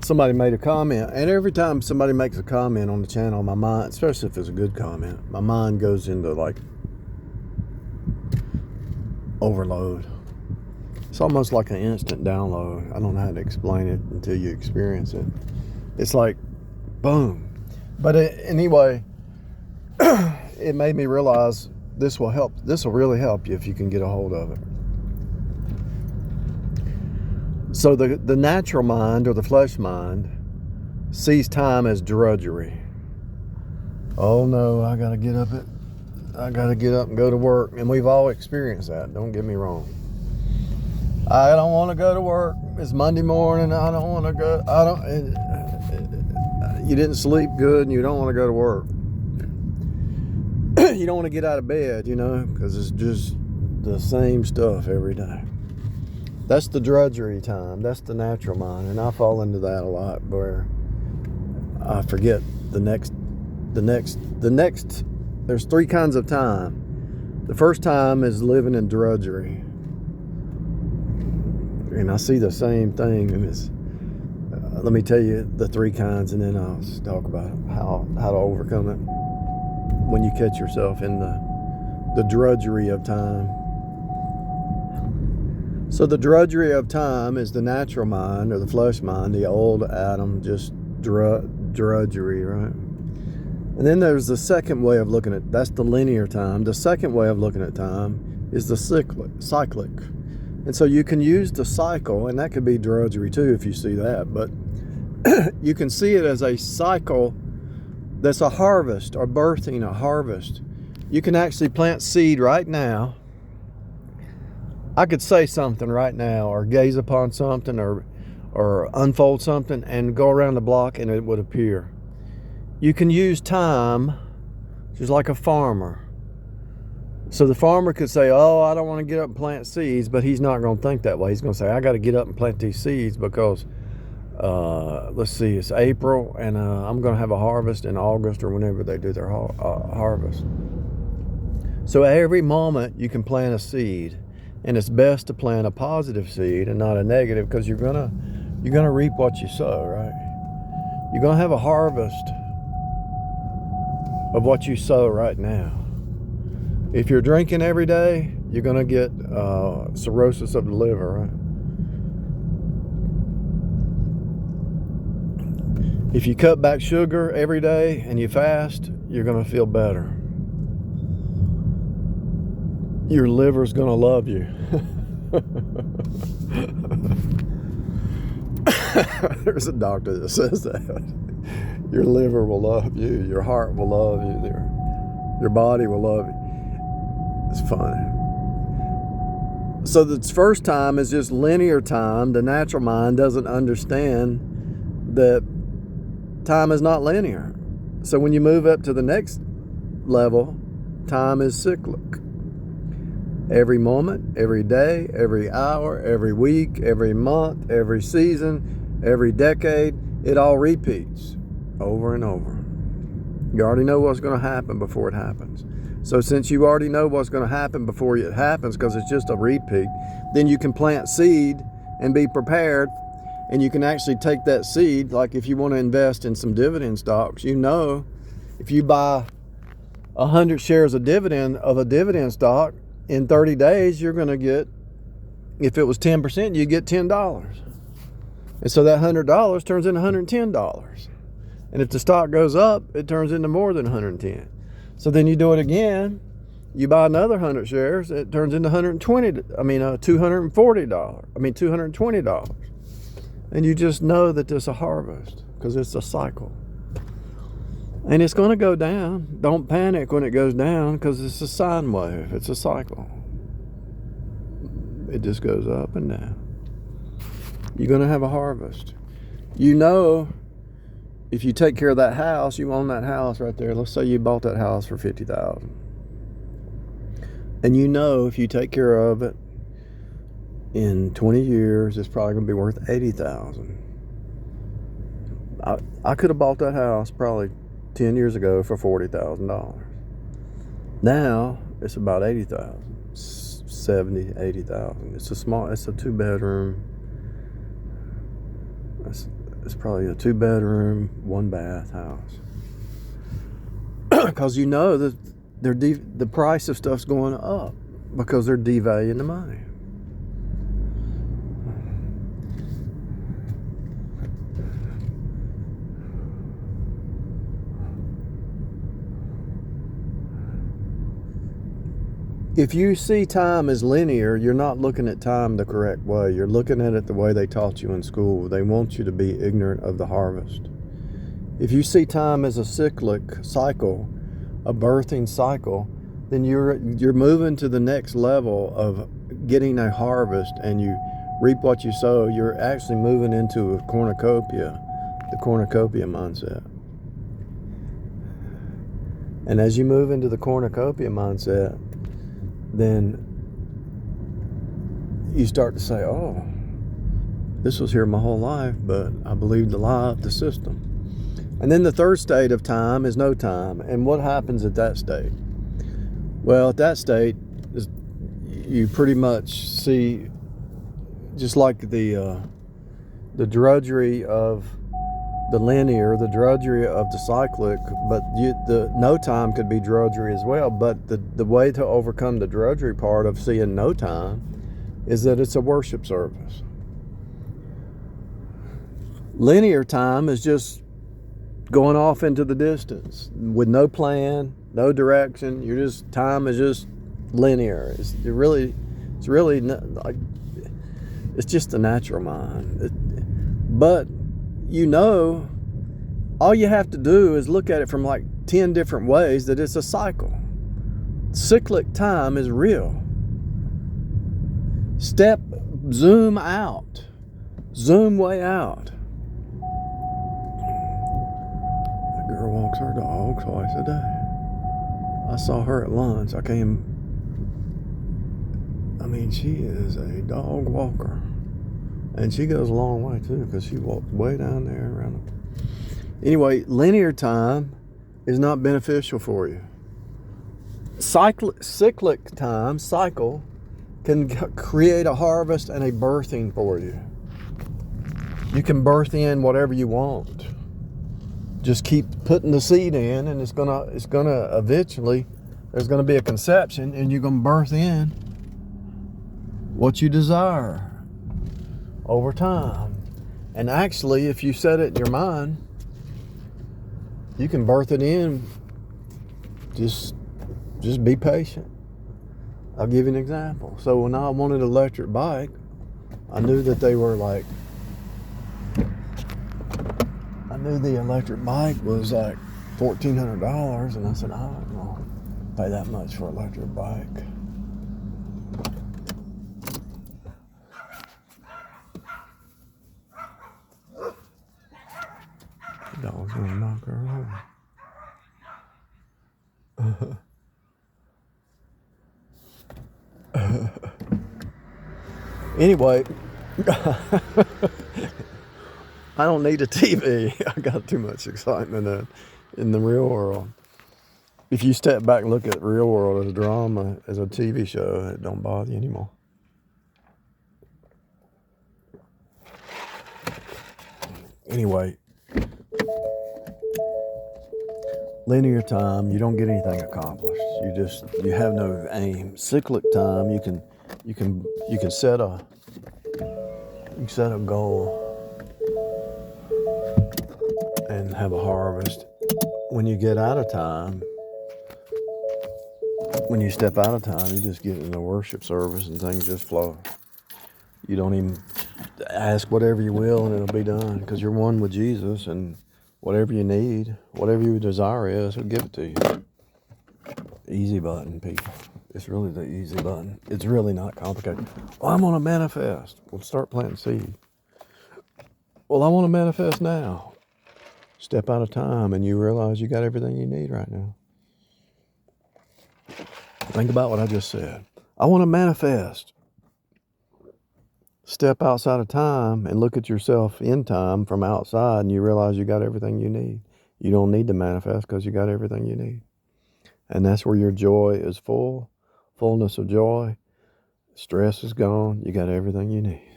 somebody made a comment, and every time somebody makes a comment on the channel, my mind, especially if it's a good comment, my mind goes into like overload. It's almost like an instant download. I don't know how to explain it until you experience it. It's like boom. But anyway, it made me realize this will help. This will really help you if you can get a hold of it. So the natural mind, or the flesh mind, sees time as drudgery. Oh no, I gotta get up and go to work. And we've all experienced that, don't get me wrong. I don't want to go to work. It's Monday morning. I don't want to go. You didn't sleep good and you don't want to go to work. You don't want to get out of bed, because it's just the same stuff every day. That's the drudgery time. That's the natural mind. And I fall into that a lot, where I forget the next, there's three kinds of time. The first time is living in drudgery. And I see the same thing, and it's, let me tell you the three kinds, and then I'll talk about how to overcome it when you catch yourself in the drudgery of time. So the drudgery of time is the natural mind, or the flesh mind, the old Adam, just drudgery, right? And then there's the second way of looking at, that's the linear time. The second way of looking at time is the cyclic. And so you can use the cycle, and that could be drudgery too if you see that, but you can see it as a cycle that's a harvest, or birthing a harvest. You can actually plant seed right now. I could say something right now, or gaze upon something, or unfold something and go around the block and it would appear. You can use time just like a farmer. So the farmer could say, oh, I don't want to get up and plant seeds, but he's not going to think that way. He's going to say, I got to get up and plant these seeds because, let's see, it's April, and I'm going to have a harvest in August, or whenever they do their harvest. So every moment you can plant a seed, and it's best to plant a positive seed and not a negative, because you're gonna reap what you sow, right? You're gonna have a harvest of what you sow right now. If you're drinking every day, you're going to get cirrhosis of the liver, right? If you cut back sugar every day and you fast, you're going to feel better. Your liver's going to love you. There's a doctor that says that. Your liver will love you. Your heart will love you. Your body will love you. It's funny. So the first time is just linear time. The natural mind doesn't understand that time is not linear. So when you move up to the next level, time is cyclic. Every moment, every day, every hour, every week, every month, every season, every decade, it all repeats over and over. You already know what's going to happen before it happens. So since you already know what's going to happen before it happens, because it's just a repeat, then you can plant seed and be prepared, and you can actually take that seed, like if you want to invest in some dividend stocks, if you buy 100 shares of a dividend stock, in 30 days, you're going to get, if it was 10%, you get $10. And so that $100 turns into $110. And if the stock goes up, it turns into more than 110. So then you do it again, you buy another 100 shares, it turns into $220. And you just know that there's a harvest, because it's a cycle. And it's going to go down. Don't panic when it goes down, because it's a sine wave. It's a cycle. It just goes up and down. You're going to have a harvest. If you take care of that house, you own that house right there. Let's say you bought that house for $50,000. And if you take care of it, in 20 years, it's probably going to be worth $80,000. I could have bought that house probably 10 years ago for $40,000. Now it's about $80,000, $70,000, $80,000. It's a 2-bedroom. It's probably a 2-bedroom, 1-bath house. Because you know that the price of stuff's going up because they're devaluing the money. If you see time as linear, you're not looking at time the correct way. You're looking at it the way they taught you in school. They want you to be ignorant of the harvest. If you see time as a cyclic cycle, a birthing cycle, then you're moving to the next level of getting a harvest, and you reap what you sow. You're actually moving into a cornucopia, the cornucopia mindset. And as you move into the cornucopia mindset, then you start to say, oh, this was here my whole life, but I believed the lie of the system. And then the third state of time is no time. And what happens at that state? Well, at that state, you pretty much see, just like the drudgery of the linear, the drudgery of the cyclic, but the no time could be drudgery as well. But the way to overcome the drudgery part of seeing no time is that it's a worship service. Linear time is just going off into the distance with no plan, no direction. Time is just linear. It's just the natural mind. But all you have to do is look at it from like 10 different ways that it's a cycle. Cyclic time is real. Zoom out. Zoom way out. That girl walks her dog twice a day. I saw her at lunch. She is a dog walker. And she goes a long way too, because she walks way down there around. Anyway, linear time is not beneficial for you. Cyclic time, cycle, can create a harvest and a birthing for you. You can birth in whatever you want. Just keep putting the seed in, and it's gonna eventually, there's gonna be a conception, and you're gonna birth in what you desire over time. And actually, if you set it in your mind, you can birth it in. Just be patient. I'll give you an example. So when I wanted an electric bike, I knew that they were like, the electric bike was like $1,400, and I said, I don't know, pay that much for an electric bike. The dog's gonna knock her over. Anyway, I don't need a TV. I got too much excitement in the real world. If you step back and look at the real world as a drama, as a TV show, it don't bother you anymore. Anyway, linear time, you don't get anything accomplished. You have no aim. Cyclic time, you can set a goal and have a harvest. When you get out of time, when you step out of time, you just get in a worship service and things just flow. You don't even ask whatever you will, and it'll be done, because you're one with Jesus, and whatever you need, whatever your desire is, he'll give it to you. Easy button, people. It's really the easy button. It's really not complicated. Well, I'm going to manifest. Well, start planting seed. Well, I want to manifest now. Step out of time, and you realize you got everything you need right now. Think about what I just said. I want to manifest. Step outside of time and look at yourself in time from outside, and you realize you got everything you need. You don't need to manifest because you got everything you need. And that's where your joy is fullness of joy. Stress is gone. You got everything you need.